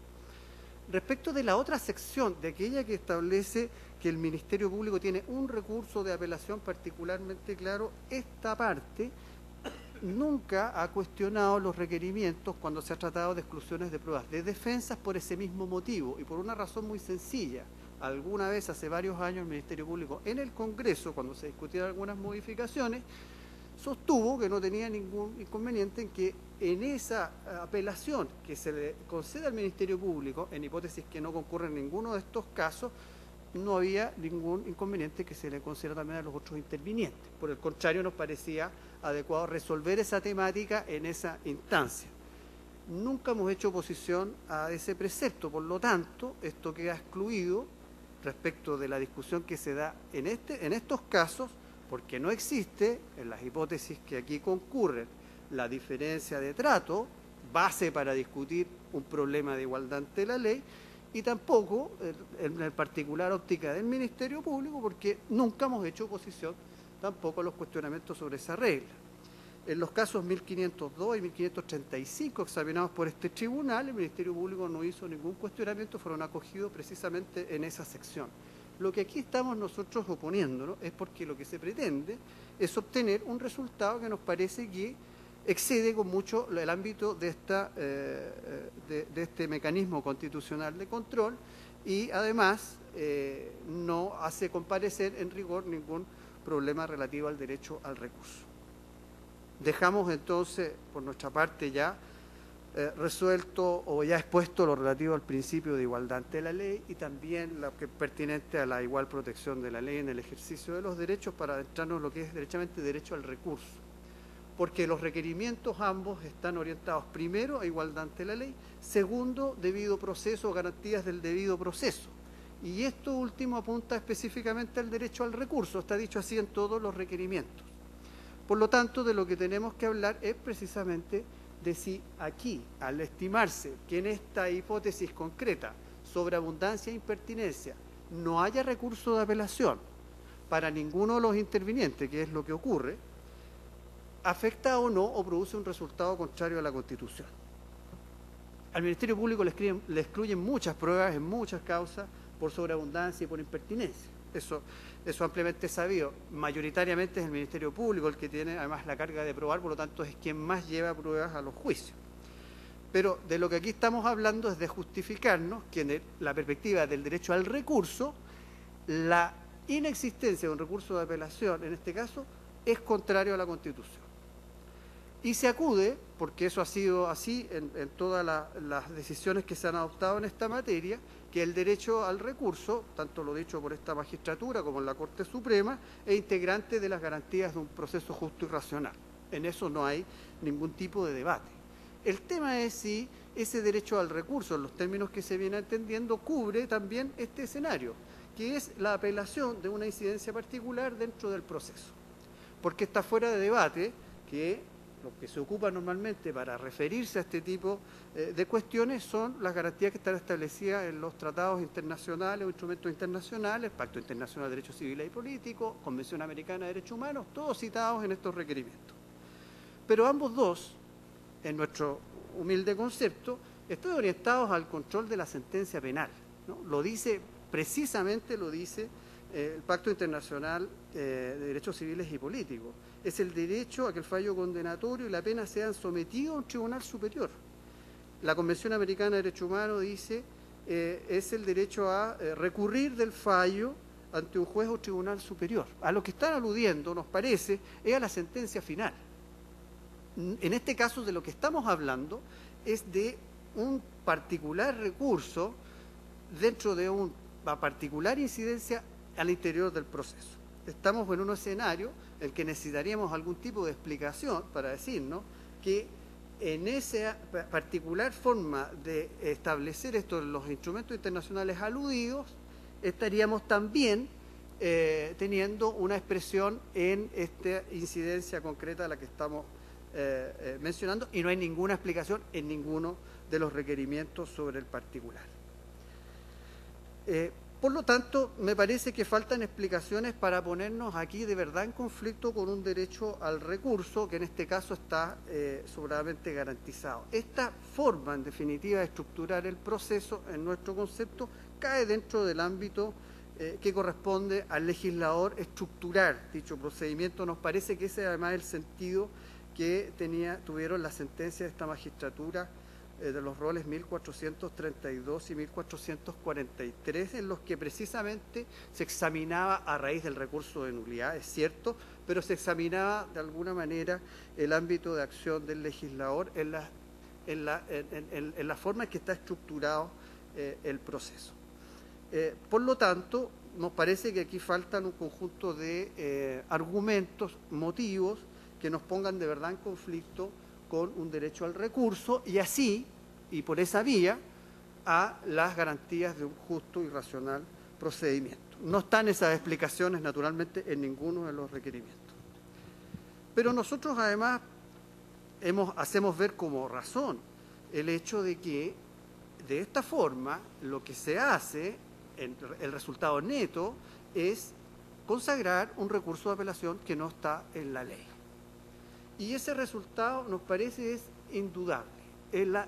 Respecto de la otra sección, de aquella que establece que el Ministerio Público tiene un recurso de apelación particularmente claro, esta parte nunca ha cuestionado los requerimientos cuando se ha tratado de exclusiones de pruebas de defensas por ese mismo motivo y por una razón muy sencilla. Alguna vez, hace varios años, el Ministerio Público en el Congreso, cuando se discutieron algunas modificaciones, sostuvo que no tenía ningún inconveniente en que en esa apelación que se le concede al Ministerio Público, en hipótesis que no concurre en ninguno de estos casos, no había ningún inconveniente que se le conceda también a los otros intervinientes. Por el contrario, nos parecía adecuado resolver esa temática en esa instancia. nunca hemos hecho oposición a ese precepto, por lo tanto, esto queda excluido respecto de la discusión que se da en estos casos, porque no existe, en las hipótesis que aquí concurren, la diferencia de trato, base para discutir un problema de igualdad ante la ley, y tampoco en el particular óptica del Ministerio Público, porque nunca hemos hecho oposición tampoco a los cuestionamientos sobre esa regla. En los casos 1502 y 1535 examinados por este tribunal, el Ministerio Público no hizo ningún cuestionamiento, fueron acogidos precisamente en esa sección. Lo que aquí estamos nosotros oponiéndonos es porque lo que se pretende es obtener un resultado que nos parece que excede con mucho el ámbito de este mecanismo constitucional de control y además no hace comparecer en rigor ningún problema relativo al derecho al recurso. Dejamos entonces, por nuestra parte, ya resuelto o ya expuesto lo relativo al principio de igualdad ante la ley y también lo que es pertinente a la igual protección de la ley en el ejercicio de los derechos para adentrarnos en lo que es derechamente derecho al recurso. Porque los requerimientos ambos están orientados primero a igualdad ante la ley, segundo, debido proceso o garantías del debido proceso. Y esto último apunta específicamente al derecho al recurso, está dicho así en todos los requerimientos. Por lo tanto, de lo que tenemos que hablar es precisamente de si aquí, al estimarse que en esta hipótesis concreta, sobreabundancia e impertinencia, no haya recurso de apelación para ninguno de los intervinientes, que es lo que ocurre, afecta o no o produce un resultado contrario a la Constitución. Al Ministerio Público le excluyen muchas pruebas en muchas causas por sobreabundancia y por impertinencia. Eso ampliamente sabido. Mayoritariamente es el Ministerio Público el que tiene además la carga de probar, por lo tanto es quien más lleva pruebas a los juicios. Pero de lo que aquí estamos hablando es de justificarnos que en la perspectiva del derecho al recurso, la inexistencia de un recurso de apelación, en este caso, es contrario a la Constitución. Y se acude, porque eso ha sido así en todas las decisiones que se han adoptado en esta materia, que el derecho al recurso, tanto lo dicho por esta magistratura como en la Corte Suprema, es integrante de las garantías de un proceso justo y racional. En eso no hay ningún tipo de debate. El tema es si ese derecho al recurso, en los términos que se viene entendiendo, cubre también este escenario, que es la apelación de una incidencia particular dentro del proceso. Porque está fuera de debate que lo que se ocupa normalmente para referirse a este tipo de cuestiones son las garantías que están establecidas en los tratados internacionales o instrumentos internacionales, Pacto Internacional de Derechos Civiles y Políticos, Convención Americana de Derechos Humanos, todos citados en estos requerimientos. Pero ambos dos, en nuestro humilde concepto, están orientados al control de la sentencia penal, ¿no? Precisamente lo dice el Pacto Internacional de Derechos Civiles y Políticos. Es el derecho a que el fallo condenatorio y la pena sean sometidos a un tribunal superior. La Convención Americana de Derechos Humanos dice es el derecho a recurrir del fallo ante un juez o tribunal superior. A lo que están aludiendo, nos parece, es a la sentencia final. En este caso, de lo que estamos hablando es de un particular recurso dentro de una particular incidencia al interior del proceso. Estamos en un escenario en el que necesitaríamos algún tipo de explicación para decirnos que en esa particular forma de establecer esto en los instrumentos internacionales aludidos, estaríamos también teniendo una expresión en esta incidencia concreta a la que estamos mencionando, y no hay ninguna explicación en ninguno de los requerimientos sobre el particular. Por lo tanto, me parece que faltan explicaciones para ponernos aquí de verdad en conflicto con un derecho al recurso que en este caso está sobradamente garantizado. Esta forma, en definitiva, de estructurar el proceso, en nuestro concepto, cae dentro del ámbito que corresponde al legislador estructurar dicho procedimiento. Nos parece que ese además es el sentido que tuvieron las sentencias de esta magistratura de los roles 1432 y 1443, en los que precisamente se examinaba a raíz del recurso de nulidad, es cierto, pero se examinaba de alguna manera el ámbito de acción del legislador en la forma en que está estructurado el proceso. Por lo tanto, nos parece que aquí faltan un conjunto de argumentos, motivos, que nos pongan de verdad en conflicto con un derecho al recurso y así, y por esa vía, a las garantías de un justo y racional procedimiento. No están esas explicaciones, naturalmente, en ninguno de los requerimientos. Pero nosotros, además, hacemos ver como razón el hecho de que, de esta forma, lo que se hace, el resultado neto, es consagrar un recurso de apelación que no está en la ley. Y ese resultado nos parece es indudable.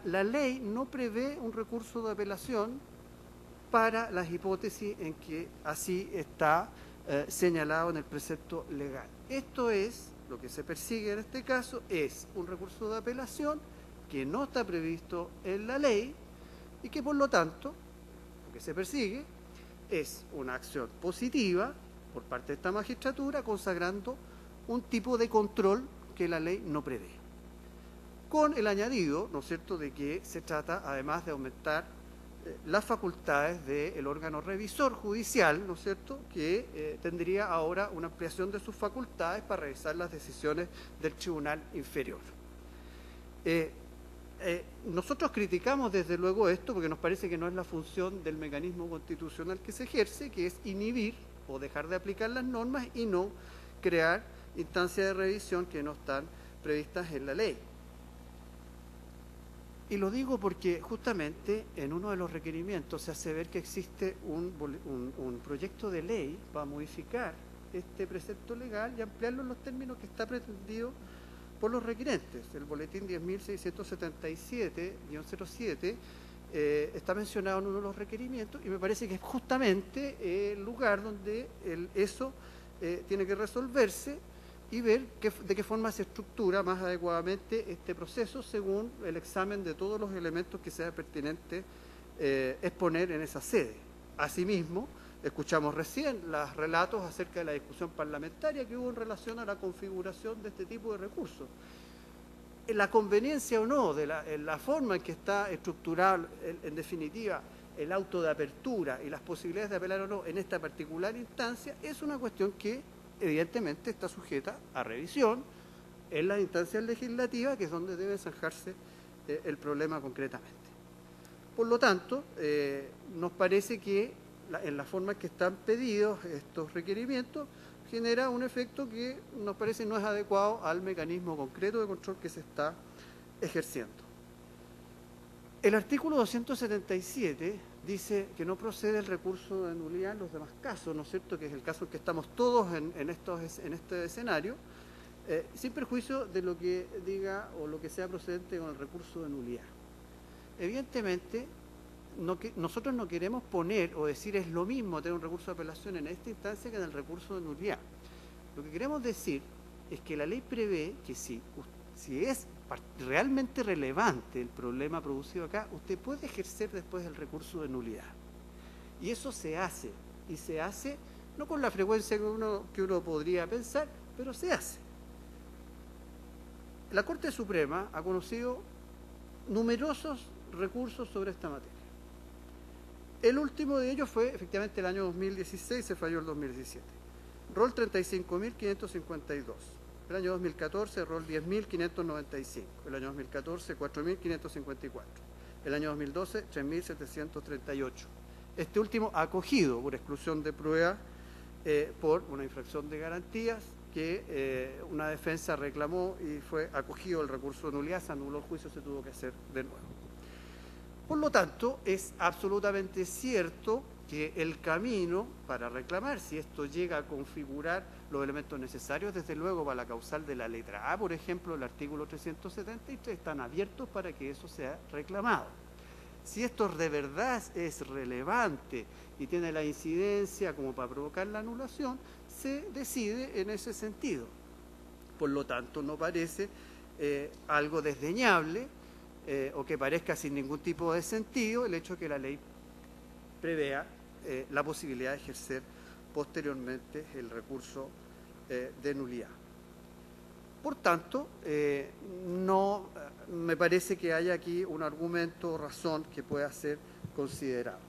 La ley no prevé un recurso de apelación para las hipótesis en que así está señalado en el precepto legal. Esto es, lo que se persigue en este caso, es un recurso de apelación que no está previsto en la ley y que por lo tanto, lo que se persigue es una acción positiva por parte de esta magistratura consagrando un tipo de control que la ley no prevé. Con el añadido, ¿no es cierto?, de que se trata además de aumentar las facultades del órgano revisor judicial, ¿no es cierto?, que tendría ahora una ampliación de sus facultades para revisar las decisiones del tribunal inferior. Nosotros criticamos desde luego esto porque nos parece que no es la función del mecanismo constitucional que se ejerce, que es inhibir o dejar de aplicar las normas y no crear instancias de revisión que no están previstas en la ley. Y lo digo porque justamente en uno de los requerimientos se hace ver que existe un proyecto de ley para modificar este precepto legal y ampliarlo en los términos que está pretendido por los requerentes. El boletín 10.677-07 está mencionado en uno de los requerimientos y me parece que es justamente el lugar donde eso tiene que resolverse y ver de qué forma se estructura más adecuadamente este proceso según el examen de todos los elementos que sea pertinente exponer en esa sede. Asimismo, escuchamos recién los relatos acerca de la discusión parlamentaria que hubo en relación a la configuración de este tipo de recursos. La conveniencia o no de la forma en que está estructurado, en definitiva, el auto de apertura y las posibilidades de apelar o no en esta particular instancia es una cuestión que evidentemente está sujeta a revisión en las instancias legislativas, que es donde debe zanjarse el problema concretamente. Por lo tanto, nos parece que en la forma en que están pedidos estos requerimientos genera un efecto que nos parece no es adecuado al mecanismo concreto de control que se está ejerciendo. El artículo 277 dice que no procede el recurso de nulidad en los demás casos, ¿no es cierto?, que es el caso en que estamos todos en este escenario, sin perjuicio de lo que diga o lo que sea procedente con el recurso de nulidad. Evidentemente, nosotros no queremos poner o decir es lo mismo tener un recurso de apelación en esta instancia que en el recurso de nulidad. Lo que queremos decir es que la ley prevé que si es realmente relevante el problema producido acá, usted puede ejercer después el recurso de nulidad. Y eso se hace, y se hace no con la frecuencia que uno podría pensar, pero se hace. La Corte Suprema ha conocido numerosos recursos sobre esta materia. El último de ellos fue efectivamente el año 2016, se falló el 2017. Rol 35.552. El año 2014, rol 10.595. El año 2014, 4.554. El año 2012, 3.738. Este último acogido por exclusión de prueba por una infracción de garantías que una defensa reclamó y fue acogido el recurso de nulidad, se anuló el juicio, se tuvo que hacer de nuevo. Por lo tanto, es absolutamente cierto que el camino para reclamar, si esto llega a configurar los elementos necesarios, desde luego para la causal de la letra A, por ejemplo, el artículo 373, están abiertos para que eso sea reclamado. Si esto de verdad es relevante y tiene la incidencia como para provocar la anulación, se decide en ese sentido. Por lo tanto, no parece algo desdeñable o que parezca sin ningún tipo de sentido el hecho de que la ley prevea la posibilidad de ejercer posteriormente el recurso de nulidad. Por tanto, no me parece que haya aquí un argumento o razón que pueda ser considerado.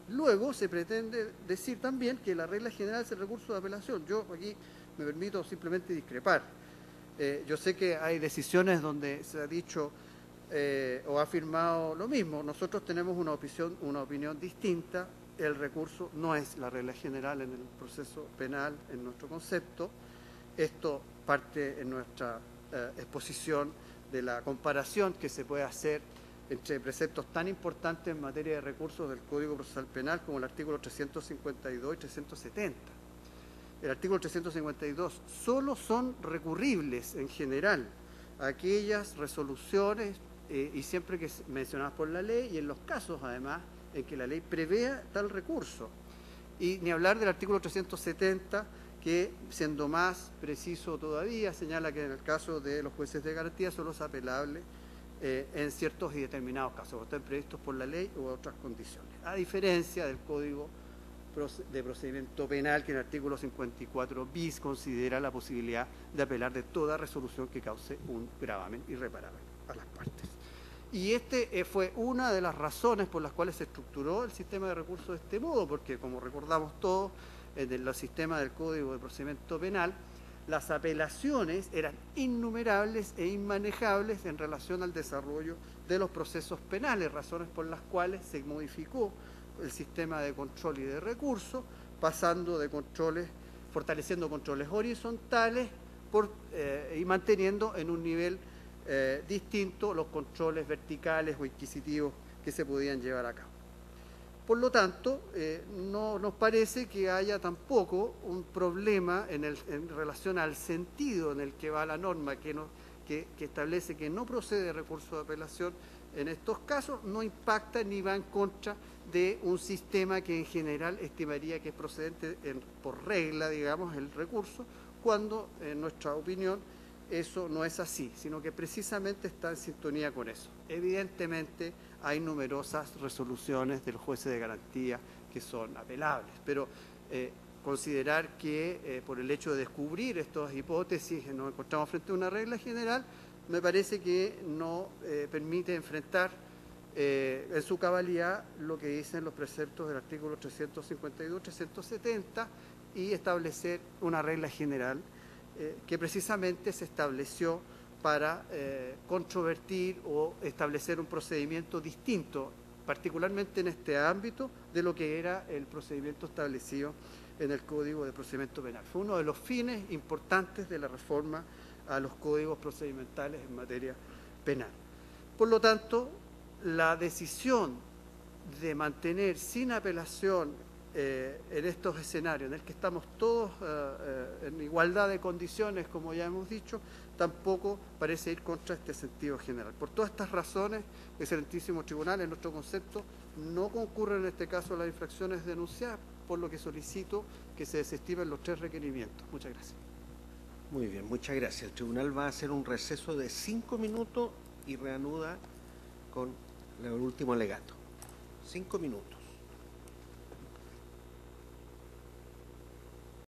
Luego se pretende decir también que la regla general es el recurso de apelación. Yo aquí me permito simplemente discrepar. Yo sé que hay decisiones donde se ha dicho o ha afirmado lo mismo. Nosotros tenemos una opinión distinta. El recurso no es la regla general en el proceso penal, en nuestro concepto. Esto parte en nuestra exposición de la comparación que se puede hacer entre preceptos tan importantes en materia de recursos del Código Procesal Penal como el artículo 352 y 370. El artículo 352 solo son recurribles en general a aquellas resoluciones y siempre que mencionadas por la ley y en los casos además en que la ley prevea tal recurso. Y ni hablar del artículo 370 que, siendo más preciso todavía, señala que en el caso de los jueces de garantía solo es apelable en ciertos y determinados casos, están previstos por la ley u otras condiciones. A diferencia del Código de Procedimiento Penal, que en el artículo 54 bis considera la posibilidad de apelar de toda resolución que cause un gravamen irreparable a las partes. Y fue una de las razones por las cuales se estructuró el sistema de recursos de este modo, porque como recordamos todos, en el sistema del Código de Procedimiento Penal, las apelaciones eran innumerables e inmanejables en relación al desarrollo de los procesos penales, razones por las cuales se modificó el sistema de control y de recursos, pasando de controles, fortaleciendo controles horizontales y manteniendo en un nivel distinto los controles verticales o inquisitivos que se podían llevar a cabo. Por lo tanto, no nos parece que haya tampoco un problema en relación al sentido en el que va la norma que establece que no procede recurso de apelación en estos casos, no impacta ni va en contra de un sistema que en general estimaría que es procedente por regla, digamos, el recurso, cuando en nuestra opinión eso no es así, sino que precisamente está en sintonía con eso. Evidentemente hay numerosas resoluciones de los jueces de garantía que son apelables, pero considerar que por el hecho de descubrir estas hipótesis nos encontramos frente a una regla general, me parece que no permite enfrentar en su cabalidad lo que dicen los preceptos del artículo 352, 370 y establecer una regla general que precisamente se estableció para controvertir o establecer un procedimiento distinto, particularmente en este ámbito, de lo que era el procedimiento establecido en el Código de Procedimiento Penal. Fue uno de los fines importantes de la reforma a los códigos procedimentales en materia penal. Por lo tanto, la decisión de mantener sin apelación en estos escenarios en el que estamos todos en igualdad de condiciones, como ya hemos dicho, tampoco parece ir contra este sentido general. Por todas estas razones, excelentísimo tribunal, en nuestro concepto, no concurren en este caso las infracciones denunciadas, por lo que solicito que se desestimen los 3 requerimientos. Muchas gracias. Muy bien, muchas gracias. El tribunal va a hacer un receso de 5 minutos y reanuda con el último alegato. 5 minutos.